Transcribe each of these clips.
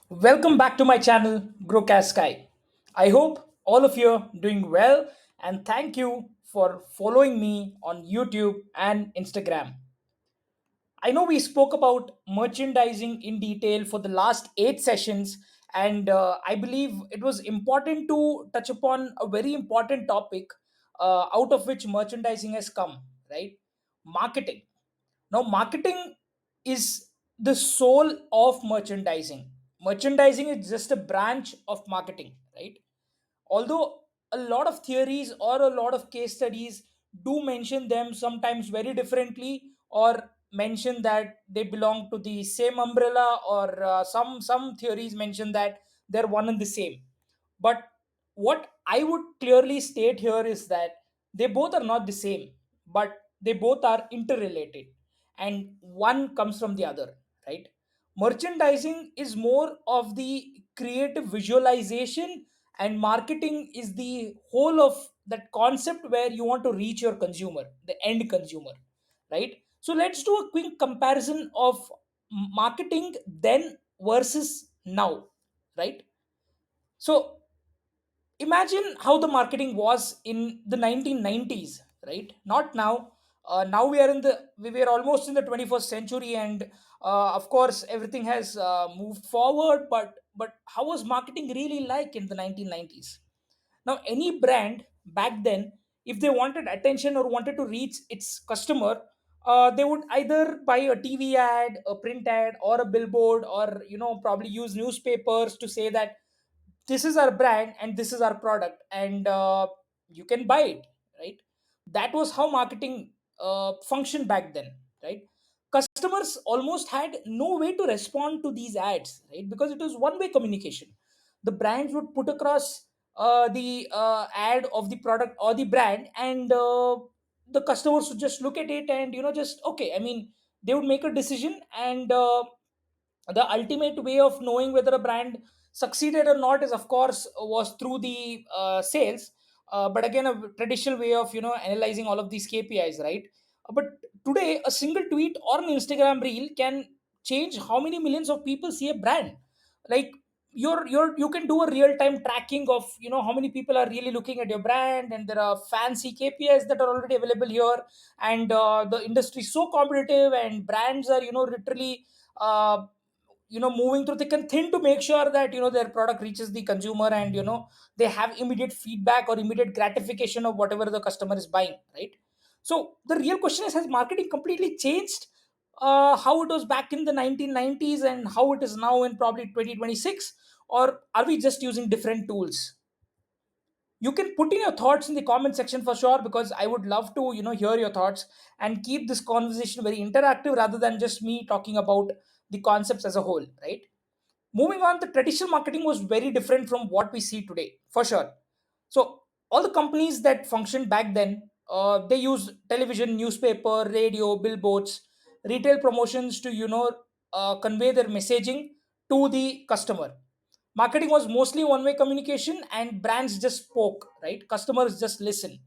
Welcome back to my channel, Growcast Sky. I hope all of you are doing well and thank you for following me on YouTube and Instagram. I know we spoke about merchandising in detail for the last 8 sessions, and I believe it was important to touch upon a very important topic out of which merchandising has come, right? Marketing. Now, marketing is the soul of merchandising. Merchandising is just a branch of marketing, right? Although a lot of theories or a lot of case studies do mention them sometimes very differently or mention that they belong to the same umbrella or some theories mention that they're one and the same, but what I would clearly state here is that they both are not the same, but they both are interrelated and one comes from the other, right? Merchandising is more of the creative visualization, and marketing is the whole of that concept where you want to reach your consumer, the end consumer, right? So let's do a quick comparison of marketing then versus now, right? So imagine how the marketing was in the 1990s, right? Not now. Now we were almost in the 21st century, and of course everything has moved forward, but how was marketing really like in the 1990s? Now, any brand back then, if they wanted attention or wanted to reach its customer, they would either buy a TV ad, a print ad, or a billboard, or probably use newspapers to say that this is our brand and this is our product, and you can buy it, right? That was how marketing functioned back then, right? Customers almost had no way to respond to these ads, right? Because it was one way communication. The brands would put across the ad of the product or the brand, and the customers would just look at it and just okay, I mean, they would make a decision, and the ultimate way of knowing whether a brand succeeded or not is of course was through the sales, but again a traditional way of analyzing all of these KPIs, right? But today a single tweet or an Instagram reel can change how many millions of people see a brand. Like you can do a real time tracking of how many people are really looking at your brand, and there are fancy KPIs that are already available here, and the industry is so competitive, and brands are literally uh, moving through thick and thin to make sure that their product reaches the consumer, and they have immediate feedback or immediate gratification of whatever the customer is buying, right? So the real question is, has marketing completely changed how it was back in the 1990s and how it is now in probably 2026, or are we just using different tools? You can put in your thoughts in the comment section for sure, because I would love to hear your thoughts and keep this conversation very interactive rather than just me talking about the concepts as a whole, right? Moving on, the traditional marketing was very different from what we see today, for sure. So all the companies that functioned back then, they use television, newspaper, radio, billboards, retail promotions to convey their messaging to the customer. Marketing was mostly one way communication, and brands just spoke, right? Customers just listen.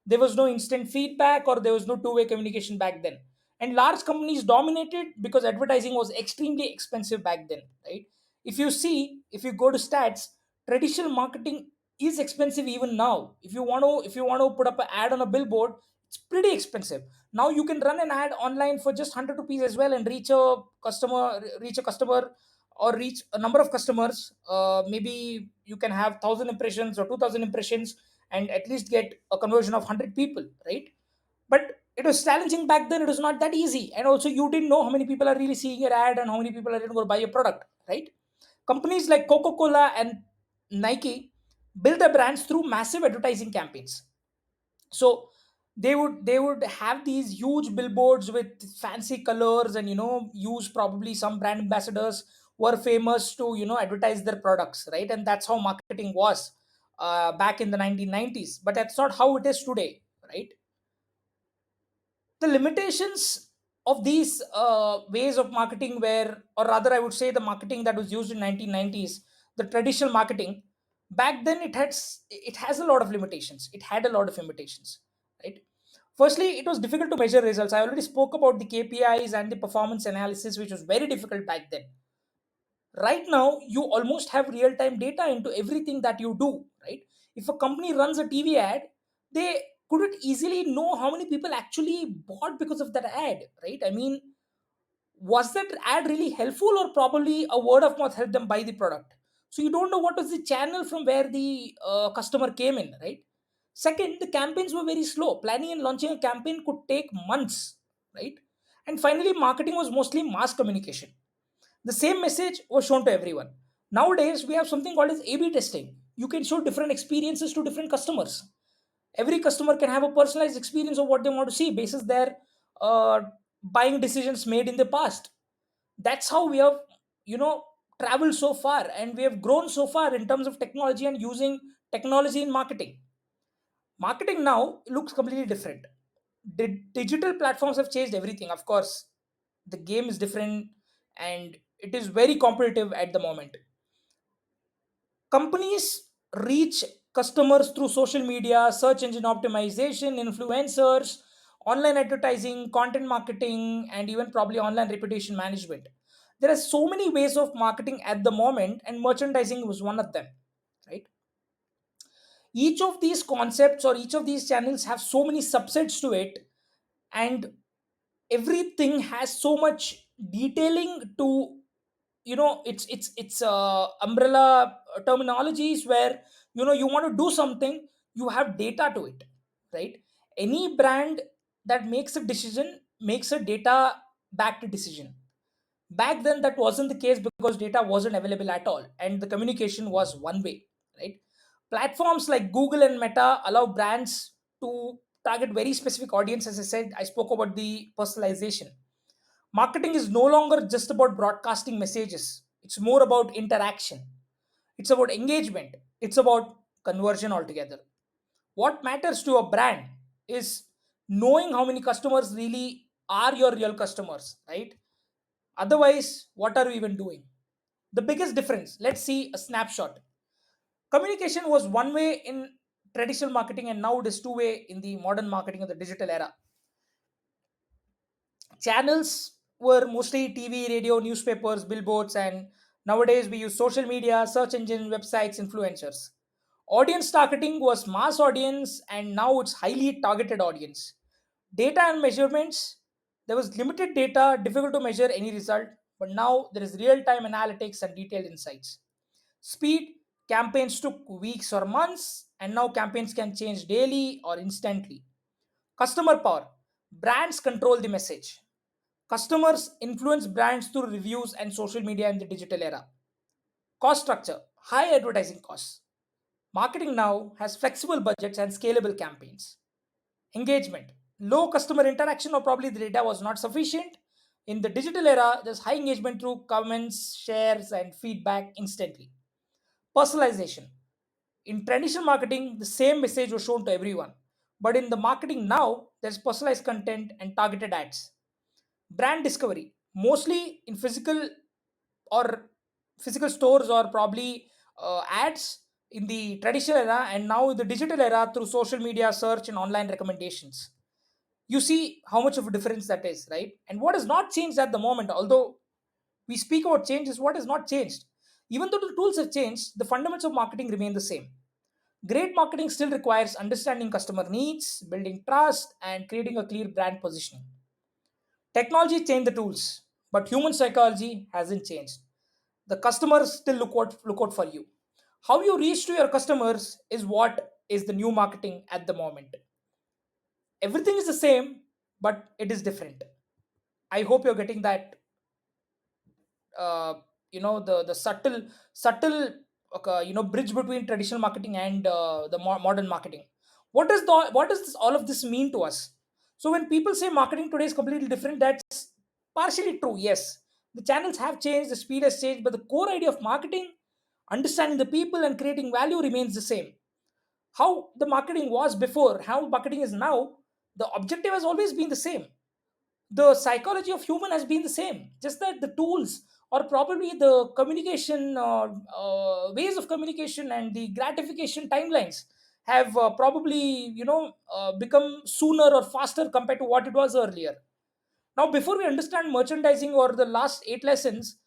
There was no instant feedback or there was no two-way communication back then, and large companies dominated because advertising was extremely expensive back then, right? If you go to stats, traditional marketing is expensive even now. If you want to put up an ad on a billboard, it's pretty expensive. Now you can run an ad online for just 100 rupees as well and reach a customer or reach a number of customers. Maybe you can have 1000 impressions or 2000 impressions and at least get a conversion of 100 people, right? But it was challenging back then. It was not that easy, and also you didn't know how many people are really seeing your ad and how many people are going to buy your product, right? Companies like Coca-Cola and Nike build their brands through massive advertising campaigns. So they would have these huge billboards with fancy colors, and use probably some brand ambassadors who are famous to advertise their products, right? And that's how marketing was back in the 1990s, but that's not how it is today, right? The limitations of these ways of marketing were, or rather I would say the marketing that was used in 1990s, the traditional marketing back then, it has a lot of limitations. It had a lot of limitations, right? Firstly, it was difficult to measure results. I already spoke about the KPIs and the performance analysis, which was very difficult back then, Right now you almost have real time data into everything that you do, right? If a company runs a TV ad, they couldn't easily know how many people actually bought because of that ad, right? I mean, was that ad really helpful, or probably a word of mouth helped them buy the product? So you don't know what was the channel from where the customer came in, right? Second, the campaigns were very slow. Planning and launching a campaign could take months, right? And finally, marketing was mostly mass communication. The same message was shown to everyone. Nowadays we have something called as A/B testing. You can show different experiences to different customers. Every customer can have a personalized experience of what they want to see basis their uh, buying decisions made in the past. That's how we have, you know, traveled so far, and we have grown so far in terms of technology and using technology in marketing. Marketing now looks completely different. Digital platforms have changed everything. Of course, the game is different, and it is very competitive at the moment. Companies reach customers through social media, search engine optimization, influencers, online advertising, content marketing, and even probably online reputation management. There are so many ways of marketing at the moment, and merchandising was one of them, right? Each of these concepts or each of these channels have so many subsets to it, and everything has so much detailing to, you know, it's umbrella terminologies where, you know, you want to do something, you have data to it, right? Any brand that makes a decision makes a data backed decision. Back then that wasn't the case because data wasn't available at all, and the communication was one way, right? Platforms like Google and Meta allow brands to target very specific audience. As I said, I spoke about the personalization. Marketing is no longer just about broadcasting messages, it's more about interaction, it's about engagement, it's about conversion altogether. What matters to a brand is knowing how many customers really are your real customers, right? Otherwise, what are we even doing? The biggest difference, let's see a snapshot. Communication was one way in traditional marketing, and now it is two way in the modern marketing of the digital era. Channels were mostly TV, radio, newspapers, billboards, and nowadays we use social media, search engines, websites, influencers. Audience targeting was mass audience, and now it's highly targeted audience. Data and measurements, there was limited data, difficult to measure any result, but now there is real time analytics and detailed insights. Speed, campaigns took weeks or months, and now campaigns can change daily or instantly. Customer power, brands control the message. Customers influence brands through reviews and social media in the digital era. Cost structure, high advertising costs. Marketing now has flexible budgets and scalable campaigns. Engagement, low customer interaction, or probably the data was not sufficient. In the digital era, there's high engagement through comments, shares, and feedback instantly. Personalization, in traditional marketing, the same message was shown to everyone. But in the marketing now, there's personalized content and targeted ads. Brand discovery, mostly in or physical stores, or probably ads in the traditional era, and now in the digital era through social media, search, and online recommendations. You see how much of a difference that is, right? And what has not changed at the moment, although we speak about change, is what has not changed. Even though the tools have changed, the fundamentals of marketing remain the same. Great marketing still requires understanding customer needs, building trust, and creating a clear brand positioning. Technology changed the tools, but human psychology hasn't changed. The customers still look out for you. How you reach to your customers is what is the new marketing at the moment. Everything is the same, but it is different. I hope you're getting that. uh, the subtle bridge between traditional marketing and the modern marketing. What does all of this mean to us? So when people say marketing today is completely different, that's partially true. Yes, the channels have changed, the speed has changed, but the core idea of marketing, understanding the people and creating value, remains the same. How the marketing was before, how marketing is now, the objective has always been the same. The psychology of human has been the same, just that the tools, or probably the communication ways of communication and the gratification timelines have probably become sooner or faster compared to what it was earlier. Now, before we understand merchandising or the last 8 lessons,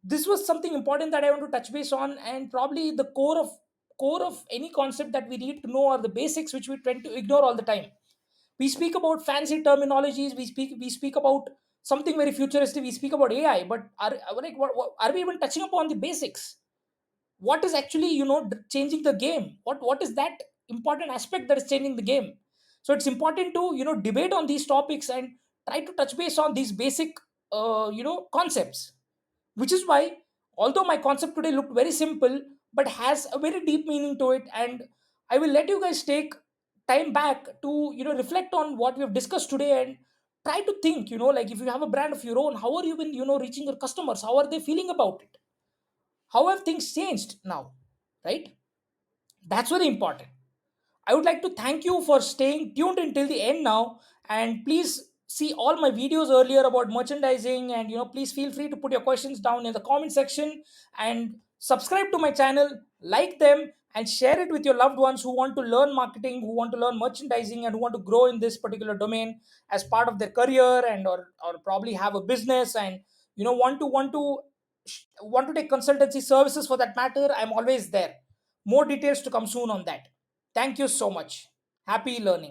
This was something important that I want to touch base on, and probably the core of any concept that we need to know are the basics, which we tend to ignore all the time. We speak about fancy terminologies, we speak about something very futuristic, we speak about AI, but are we even touching upon the basics? What is actually changing the game? What is that important aspect that is changing the game? So it's important to debate on these topics and try to touch base on these basic concepts, which is why, although my concept today looked very simple, but has a very deep meaning to it, and I will let you guys take time back to reflect on what we have discussed today, and try to think, like, if you have a brand of your own, how are you been reaching your customers? How are they feeling about it? How have things changed now, right? That's very important. I would like to thank you for staying tuned until the end now. And please see all my videos earlier about merchandising. And please feel free to put your questions down in the comment section, and subscribe to my channel, like them, and share it with your loved ones who want to learn marketing, who want to learn merchandising, and who want to grow in this particular domain as part of their career, and or probably have a business, and want to take consultancy services for that matter. I'm always there. More details to come soon on that. Thank you so much. Happy learning.